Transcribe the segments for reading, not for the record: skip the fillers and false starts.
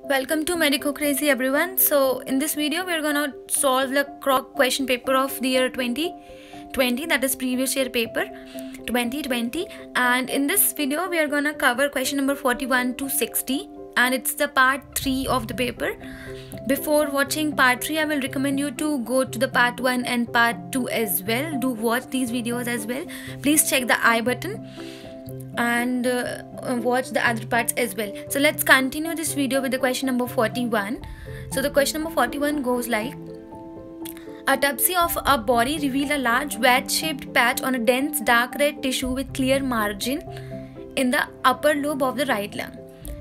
Welcome to Medico Crazy everyone. So in this video we are gonna solve the question paper of the year 2020, that is previous year paper 2020, and in this video we are gonna cover question number 41 to 60, and it's the part 3 of the paper. Before watching part 3, I will recommend you to go to the part 1 and part 2 as well. Do watch these videos as well. Please check the I button and watch the other parts as well. So let's continue this video with the question number 41. So the question number 41 goes like: autopsy of a body revealed a large wedge-shaped patch on a dense dark red tissue with clear margin in the upper lobe of the right lung.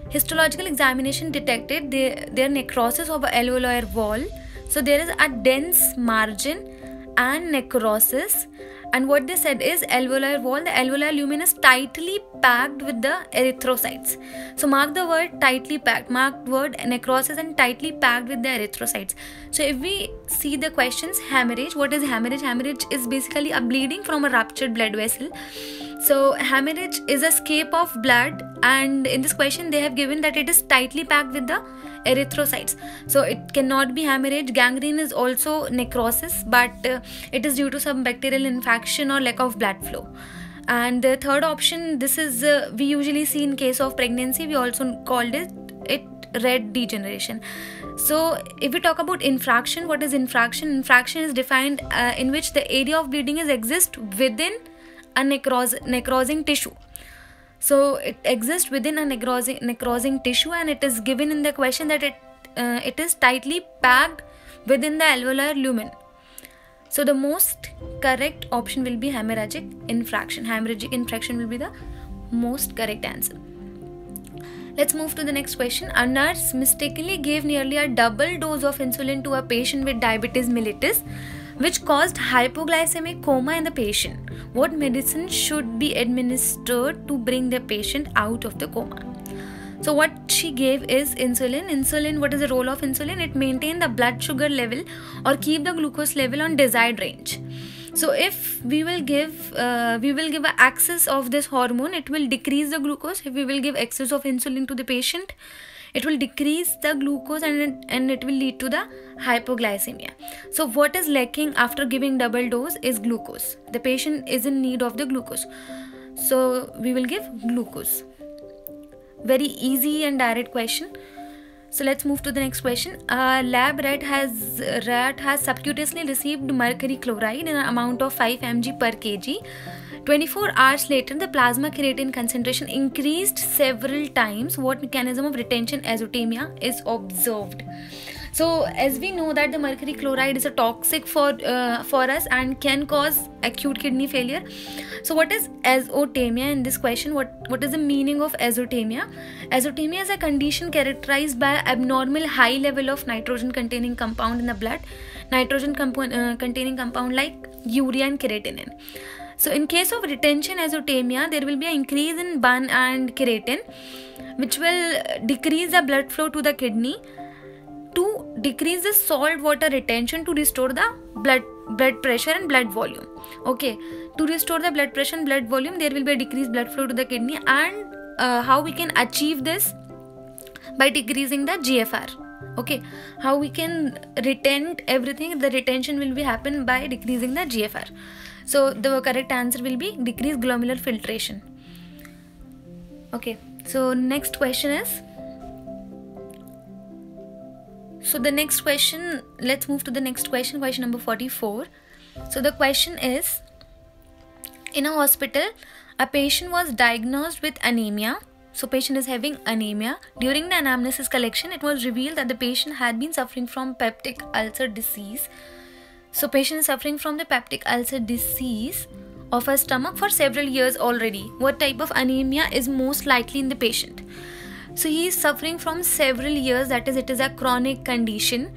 Histological examination detected their necrosis of the alveolar wall. So there is a dense margin and necrosis, and what they said is alveolar wall, the alveolar lumen is tightly packed with the erythrocytes. So mark the word tightly packed, mark word necrosis and tightly packed with the erythrocytes. So if we see the questions, hemorrhage, what is hemorrhage? Hemorrhage is basically a bleeding from a ruptured blood vessel. So hemorrhage is a escape of blood, and in this question they have given that it is tightly packed with the erythrocytes. So it cannot be hemorrhage. Gangrene is also necrosis, but it is due to some bacterial infection or lack of blood flow. And the third option, this is we usually see in case of pregnancy. We also called it red degeneration. So if we talk about infraction, what is infraction? Infraction is defined in which the area of bleeding is exist within a necrosing tissue. So it exists within a necrosing tissue, and it is given in the question that it is tightly packed within the alveolar lumen. So the most correct option will be hemorrhagic infraction. Hemorrhagic infraction will be the most correct answer. Let's move to the next question. A nurse mistakenly gave nearly a double dose of insulin to a patient with diabetes mellitus, which caused hypoglycemic coma in the patient. What medicine should be administered to bring the patient out of the coma? So what she gave is insulin. Insulin, what is the role of insulin? It maintains the blood sugar level or keep the glucose level on desired range. So if we will give an excess of this hormone, it will decrease the glucose. If we will give excess of insulin to the patient, it will decrease the glucose and it will lead to the hypoglycemia. So what is lacking after giving double dose is glucose. The patient is in need of the glucose. So we will give glucose. Very easy and direct question. So let's move to the next question. A lab rat has subcutaneously received mercury chloride in an amount of 5 mg per kg. 24 hours later, the plasma creatine concentration increased several times. What mechanism of retention azotemia is observed? So as we know that the mercury chloride is a toxic for us and can cause acute kidney failure. So what is azotemia in this question? What is the meaning of azotemia? Azotemia is a condition characterized by abnormal high level of nitrogen containing compound in the blood. Nitrogen containing compound like urea and creatinine. So in case of retention azotemia, there will be an increase in BUN and creatine, which will decrease the blood flow to the kidney, to decrease the salt water retention, to restore the blood pressure and blood volume. Okay, to restore the blood pressure and blood volume, there will be a decreased blood flow to the kidney. And how we can achieve this? By decreasing the GFR. Okay, how we can retain everything? The retention will be happen by decreasing the GFR. So the correct answer will be decreased glomerular filtration. Okay, so next question is, so the next question, let's move to the next question, question number 44. So the question is, in a hospital, a patient was diagnosed with anemia. So patient is having anemia. During the anamnesis collection, it was revealed that the patient had been suffering from peptic ulcer disease. So patient is suffering from the peptic ulcer disease of her stomach for several years already. What type of anemia is most likely in the patient? So he is suffering from several years, that is, it is a chronic condition.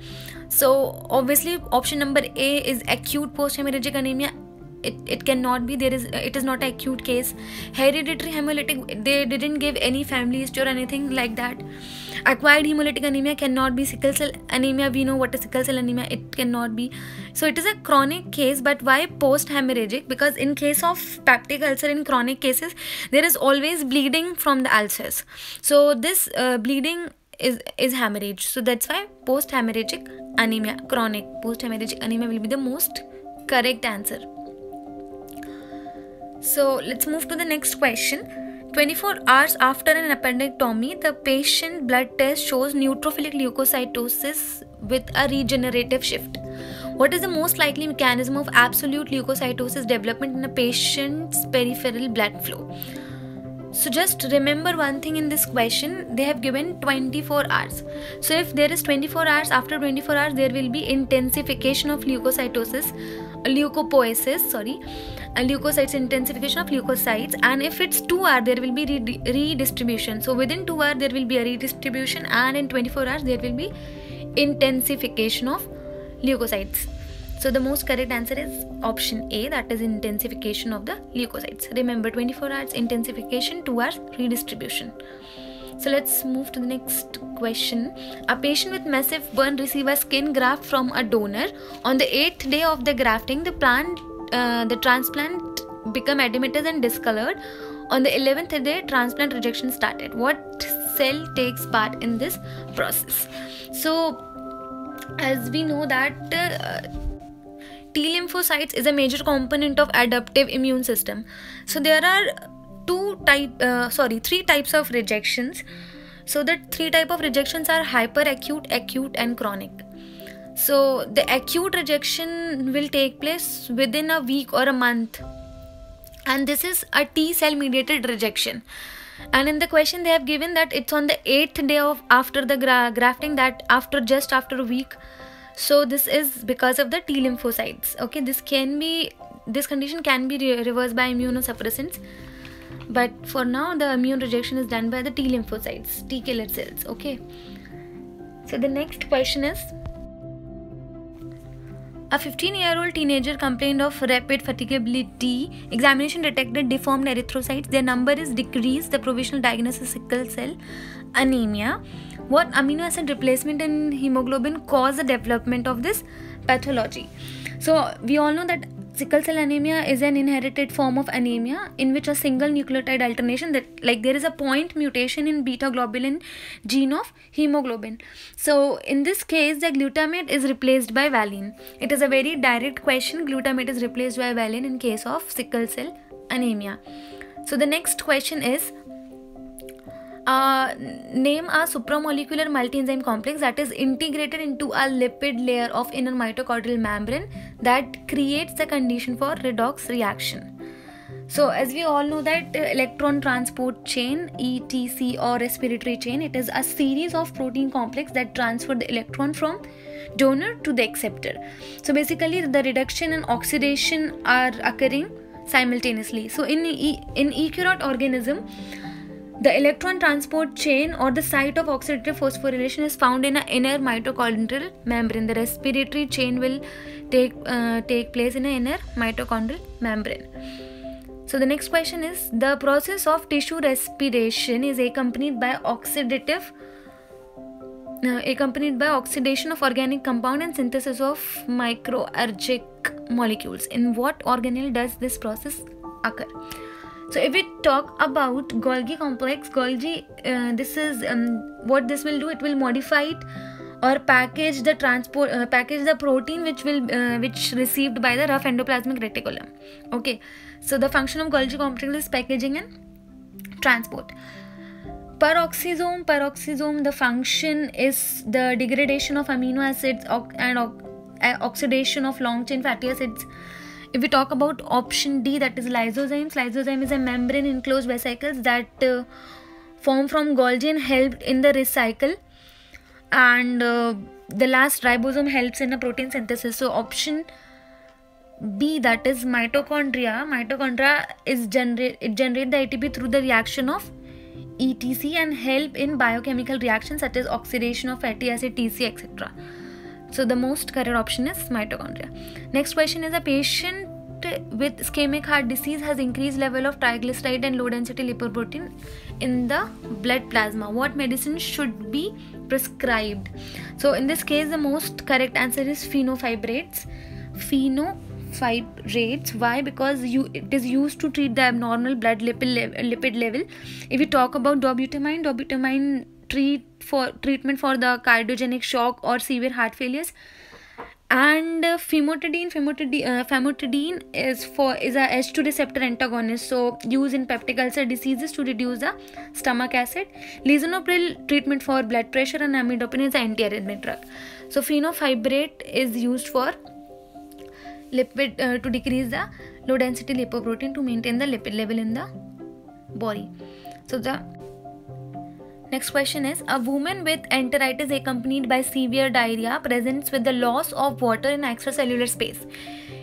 So obviously option number A is acute post-hemorrhagic anemia. It cannot be. It is not an acute case. Hereditary hemolytic, they didn't give any family history or anything like that. Acquired hemolytic anemia cannot be. Sickle cell anemia, we know what is sickle cell anemia, it cannot be. So it is a chronic case. But why post hemorrhagic? Because in case of peptic ulcer, in chronic cases, there is always bleeding from the ulcers. So this bleeding is hemorrhage. So that's why post-hemorrhagic anemia, chronic post-hemorrhagic anemia will be the most correct answer. So let's move to the next question. 24 hours after an appendectomy, the patient blood test shows neutrophilic leukocytosis with a regenerative shift. What is the most likely mechanism of absolute leukocytosis development in a patient's peripheral blood flow? So just remember one thing in this question, they have given 24 hours. So if there is 24 hours, after 24 hours there will be intensification of leukocytosis, leukocytes, intensification of leukocytes, and if it's 2 hours there will be redistribution. So within 2 hours there will be a redistribution, and in 24 hours there will be intensification of leukocytes. So the most correct answer is option A, that is intensification of the leukocytes. Remember, 24 hours intensification, 2 hours redistribution. So let's move to the next question. A patient with massive burn receives a skin graft from a donor. On the 8th day of the grafting, the transplant become edematous and discolored. On the 11th day, transplant rejection started. What cell takes part in this process? So as we know that T lymphocytes is a major component of adaptive immune system. So there are three types of rejections. So the 3 types of rejections are hyperacute, acute and chronic. So the acute rejection will take place within a week or a month, and this is a T cell mediated rejection. And in the question they have given that it's on the 8th day of after the grafting, that just after a week. So this is because of the T lymphocytes. Okay, this condition can be reversed by immunosuppressants, but for now the immune rejection is done by the T lymphocytes, T killer cells. Okay, so the next question is, a 15-year-old teenager complained of rapid fatigability. Examination detected deformed erythrocytes. Their number is decreased. The provisional diagnosis, sickle cell anemia. What amino acid replacement in hemoglobin caused the development of this pathology? So we all know that sickle cell anemia is an inherited form of anemia in which a single nucleotide alternation, there is a point mutation in beta globulin gene of hemoglobin. So in this case the glutamate is replaced by valine. It is a very direct question. Glutamate is replaced by valine in case of sickle cell anemia. So the next question is, name a supramolecular multi-enzyme complex that is integrated into a lipid layer of inner mitochondrial membrane that creates the condition for redox reaction. So as we all know that electron transport chain, ETC or respiratory chain, it is a series of protein complex that transfer the electron from donor to the acceptor. So basically the reduction and oxidation are occurring simultaneously. So in eukaryote organism, the electron transport chain or the site of oxidative phosphorylation is found in an inner mitochondrial membrane. The respiratory chain will take place in an inner mitochondrial membrane. So the next question is, the process of tissue respiration is accompanied by oxidation of organic compound and synthesis of microergic molecules. In what organelle does this process occur? So if we talk about Golgi complex, this is what this will do. It will modify it or package the protein which received by the rough endoplasmic reticulum. Okay, so the function of Golgi complex is packaging and transport. Peroxisome, the function is the degradation of amino acids and oxidation of long chain fatty acids. If we talk about option D, that is lysozymes. Lysozyme is a membrane enclosed vesicles that form from Golgi and helped in the recycle, and the last ribosome helps in a protein synthesis. So option B, that is mitochondria is generate the ATP through the reaction of ETC and help in biochemical reactions such as oxidation of fatty acid, TC, etc. So the most correct option is mitochondria. Next question is, a patient with ischemic heart disease has increased level of triglyceride and low density lipoprotein in the blood plasma. What medicine should be prescribed? So in this case the most correct answer is fenofibrates. Why? Because it is used to treat the abnormal blood lipid level. If we talk about dobutamine treatment for the cardiogenic shock or severe heart failures. And famotidine is a H2 receptor antagonist, so used in peptic ulcer diseases to reduce the stomach acid. Lisinopril, treatment for blood pressure, and amlodipine is an antiarrhythmic drug. So fenofibrate is used for lipid to decrease the low density lipoprotein to maintain the lipid level in the body. So the next question is, a woman with enteritis accompanied by severe diarrhea presents with the loss of water in extracellular space,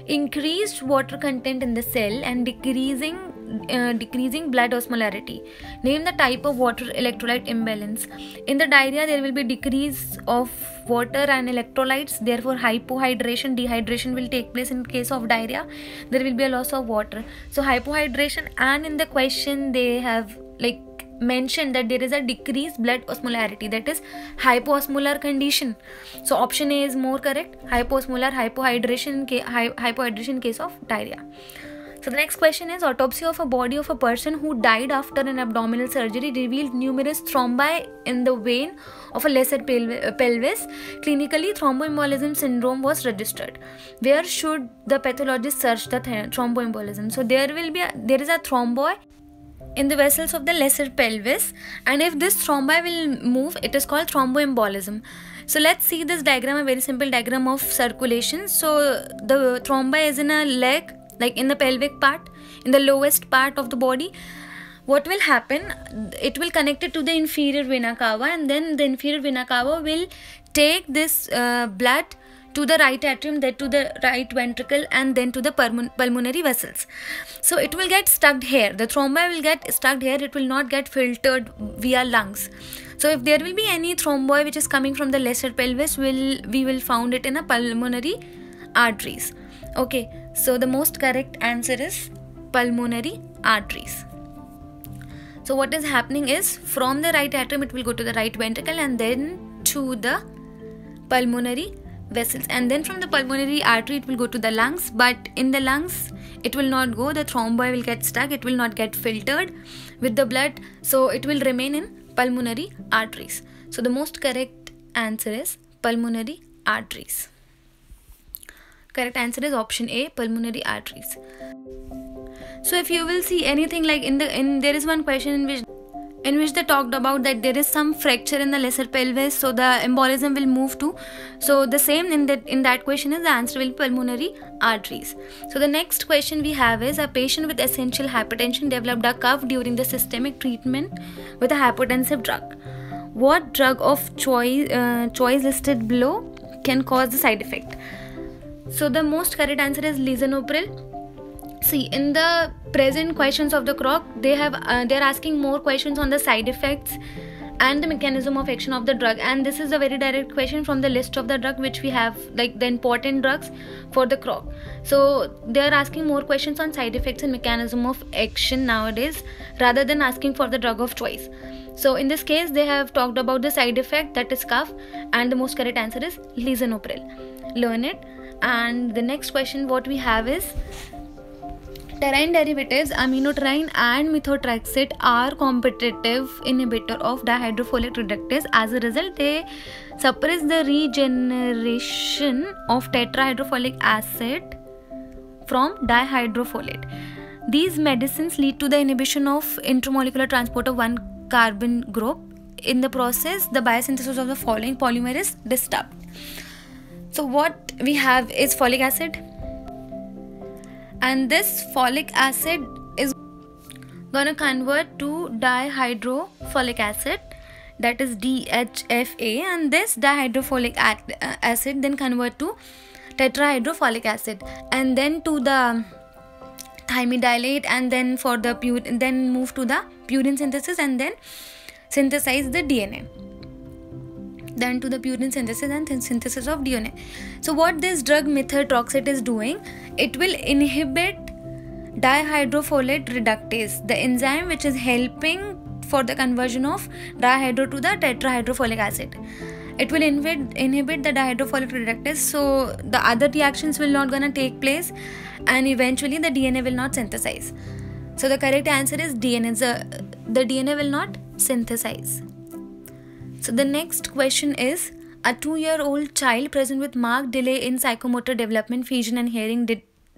increased water content in the cell, and decreasing blood osmolarity. Name the type of water electrolyte imbalance. In the diarrhea, there will be decrease of water and electrolytes, therefore hypohydration, dehydration will take place. In case of diarrhea, there will be a loss of water. So hypohydration, and in the question they have mentioned that there is a decreased blood osmolarity, that is hypoosmolar condition. So option A is more correct, hypoosmolar hypohydration in case of diarrhea. So the next question is, autopsy of a body of a person who died after an abdominal surgery revealed numerous thrombi in the vein of a lesser pelvis. Clinically, thromboembolism syndrome was registered. Where should the pathologist search the thromboembolism? So there is a thrombi in the vessels of the lesser pelvis, and if this thrombi will move, it is called thromboembolism. So let's see this diagram, a very simple diagram of circulation. So the thrombi is in a leg, like in the pelvic part, in the lowest part of the body. What will happen? It will connect it to the inferior vena cava, and then the inferior vena cava will take this blood to the right atrium, then to the right ventricle, and then to the pulmonary vessels. So it will get stuck here. The thrombi will get stuck here. It will not get filtered via lungs. So if there will be any thrombi which is coming from the lesser pelvis, we will found it in a pulmonary arteries. Okay, so the most correct answer is pulmonary arteries. So what is happening is, from the right atrium it will go to the right ventricle, and then to the pulmonary vessels, and then from the pulmonary artery it will go to the lungs. But in the lungs it will not go, the thrombi will get stuck, it will not get filtered with the blood, so it will remain in pulmonary arteries. So the most correct answer is pulmonary arteries. Correct answer is option A, pulmonary arteries. So if you will see anything like there is one question in which they talked about that there is some fracture in the lesser pelvis, so the embolism will move to. So the same in that question is, the answer will be pulmonary arteries. So the next question we have is, a patient with essential hypertension developed a cough during the systemic treatment with a hypotensive drug. What drug of choice listed below can cause the side effect? So the most correct answer is lisinopril. See, in the present questions of the CROC, they're asking more questions on the side effects and the mechanism of action of the drug, and this is a very direct question from the list of the drug which we have, like the important drugs for the CROC. So they are asking more questions on side effects and mechanism of action nowadays, rather than asking for the drug of choice. So in this case they have talked about the side effect, that is cough, and the most correct answer is lisinopril. Learn it. And the next question what we have is, terine derivatives aminoterine and methotrexate are competitive inhibitor of dihydrofolate reductase. As a result, they suppress the regeneration of tetrahydrofolic acid from dihydrofolate. These medicines lead to the inhibition of intermolecular transport of one carbon group. In the process, the biosynthesis of the following polymer is disturbed. So what we have is folic acid, and this folic acid is gonna convert to dihydrofolic acid, that is DHFA, and this dihydrofolic acid then convert to tetrahydrofolic acid, and then to the thymidylate, and then for the then move to the purine synthesis, and then synthesize the DNA. Then to the purine synthesis and synthesis of DNA. So what this drug methotrexate is doing, it will inhibit dihydrofolate reductase, the enzyme which is helping for the conversion of dihydro to the tetrahydrofolic acid. It will inhibit the dihydrofolate reductase, so the other reactions will not gonna take place, and eventually the DNA will not synthesize. So the correct answer is DNA. The DNA will not synthesize. So the next question is, a 2-year-old child present with marked delay in psychomotor development, vision and hearing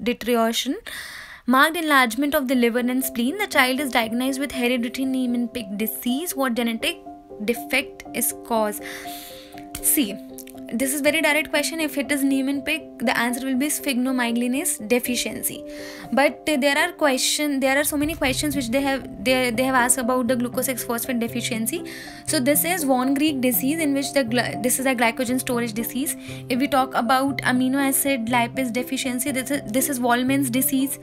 deterioration, marked enlargement of the liver and spleen. The child is diagnosed with hereditary Niemann-Pick disease. What genetic defect is caused? See, this is very direct question. If it is Niemann-Pick, the answer will be sphygmomyelina's deficiency. But there are so many questions which they have asked about the glucose 6-phosphate deficiency. So this is von Wrigg disease, in which this is a glycogen storage disease. If we talk about amino acid lipase deficiency, this is Waldmann's disease.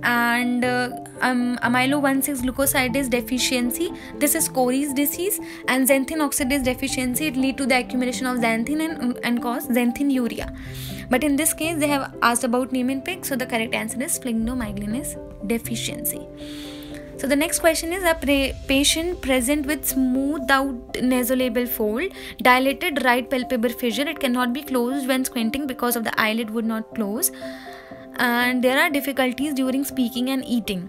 And amylo 1,6 glucosidase deficiency, this is Cory's disease. And xanthine oxidase deficiency, it lead to the accumulation of xanthine and cause xanthinuria. But in this case they have asked about Niemann-Pick, so the correct answer is sphygmomyelina's deficiency. So the next question is, a patient present with smoothed out nasolabial fold, dilated right palpebral fissure, it cannot be closed when squinting because of the eyelid would not close, and there are difficulties during speaking and eating.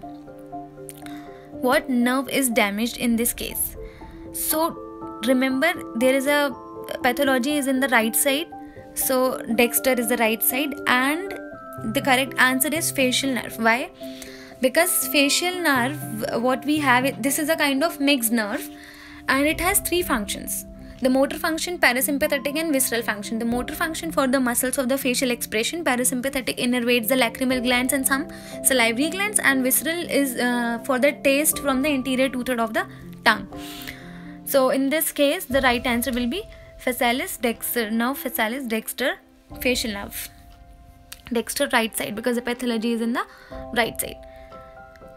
What nerve is damaged in this case? So remember, there is a pathology is in the right side, so dexter is the right side, and the correct answer is facial nerve. Why? Because facial nerve, what we have, this is a kind of mixed nerve, and it has 3 functions: the motor function, parasympathetic and visceral function. The motor function for the muscles of the facial expression, parasympathetic innervates the lacrimal glands and some salivary glands, and visceral is for the taste from the anterior two-third of the tongue. So in this case the right answer will be facialis dexter nerve, facialis dexter facial nerve, dexter right side, because the pathology is in the right side.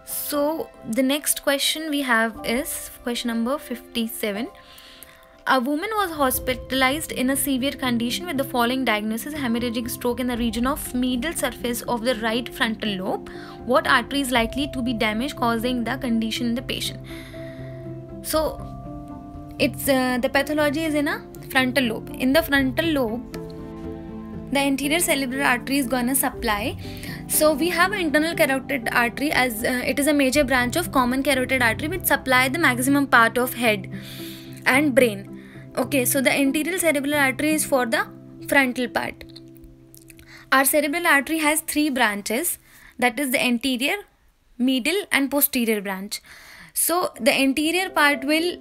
So the next question we have is question number 57. A woman was hospitalized in a severe condition with the following diagnosis: hemorrhagic stroke in the region of medial surface of the right frontal lobe. What artery is likely to be damaged, causing the condition in the patient? So it's the pathology is in a frontal lobe. In the frontal lobe, the anterior cerebral artery is gonna supply. So we have an internal carotid artery, as it is a major branch of common carotid artery which supply the maximum part of head and brain. Okay, so the anterior cerebral artery is for the frontal part. Our cerebral artery has 3 branches, that is the anterior, medial and posterior branch. So the anterior part will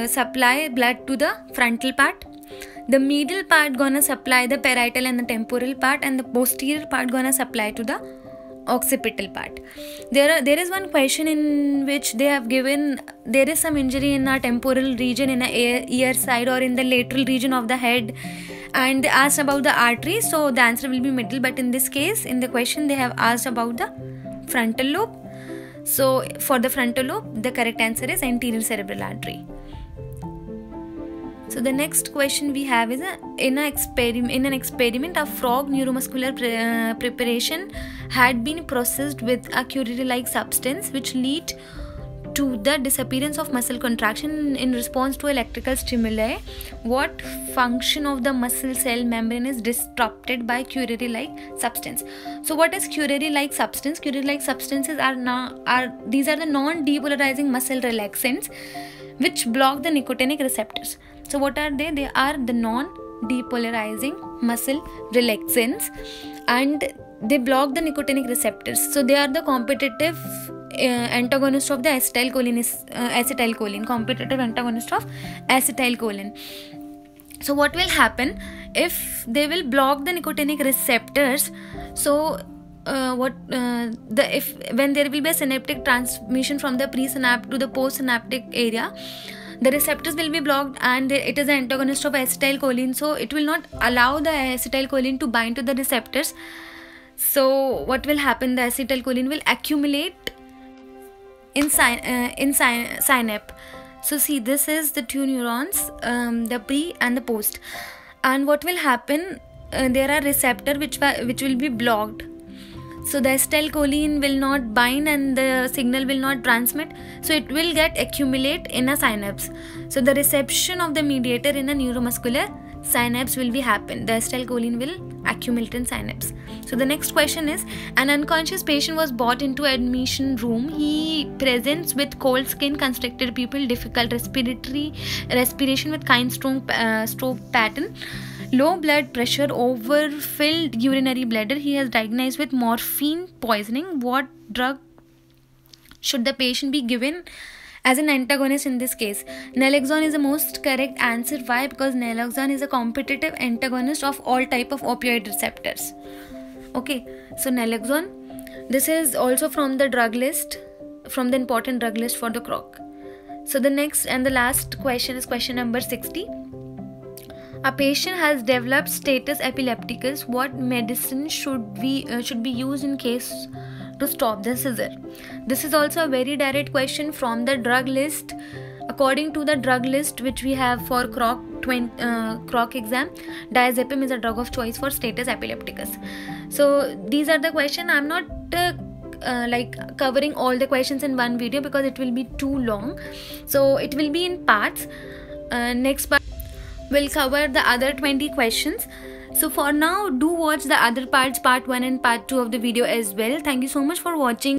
supply blood to the frontal part. The medial part gonna supply the parietal and the temporal part, and the posterior part gonna supply to the occipital part. There is one question in which they have given there is some injury in a temporal region, in a ear side or in the lateral region of the head, and they asked about the artery, so the answer will be middle. But in this case, in the question they have asked about the frontal lobe. So for the frontal lobe, the correct answer is anterior cerebral artery. So the next question we have is in an experiment, a frog neuromuscular preparation had been processed with a Curie-like substance which lead to the disappearance of muscle contraction in response to electrical stimuli. What function of the muscle cell membrane is disrupted by Curie-like substance? So what is Curie-like substance? Curie-like substances are these are the non-depolarizing muscle relaxants which block the nicotinic receptors. So what are they? They are the non-depolarizing muscle relaxants, and they block the nicotinic receptors. So they are the competitive antagonist of the acetylcholine, competitive antagonist of acetylcholine. So what will happen if they will block the nicotinic receptors? So when there will be a synaptic transmission from the presynaptic to the postsynaptic area, the receptors will be blocked, and it is an antagonist of acetylcholine, so it will not allow the acetylcholine to bind to the receptors. So what will happen? The acetylcholine will accumulate in synapse. So see, this is the 2 neurons, the pre and the post, and what will happen? There are receptors which will be blocked. So the acetylcholine will not bind and the signal will not transmit. So it will get accumulate in a synapse. So the reception of the mediator in a neuromuscular synapse will be happen. The acetylcholine will accumulate in synapse. So the next question is, an unconscious patient was brought into admission room. He presents with cold skin, constricted pupil, difficult respiration with kind stroke pattern, low blood pressure, overfilled urinary bladder. He has diagnosed with morphine poisoning. What drug should the patient be given as an antagonist in this case? Naloxone is the most correct answer. Why? Because naloxone is a competitive antagonist of all type of opioid receptors. Okay, so naloxone, this is also from the drug list, from the important drug list for the croc. So the next and the last question is question number 60. A patient has developed status epilepticus. What medicine should be used in case to stop the seizure? This is also a very direct question from the drug list. According to the drug list which we have for croc exam, diazepam is a drug of choice for status epilepticus. So these are the questions. I'm not covering all the questions in one video because it will be too long, so it will be in parts. Next part we'll cover the other 20 questions. So for now, do watch the other parts, part 1 and part 2 of the video as well. Thank you so much for watching,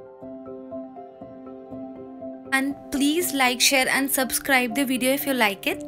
and please like, share and subscribe the video if you like it.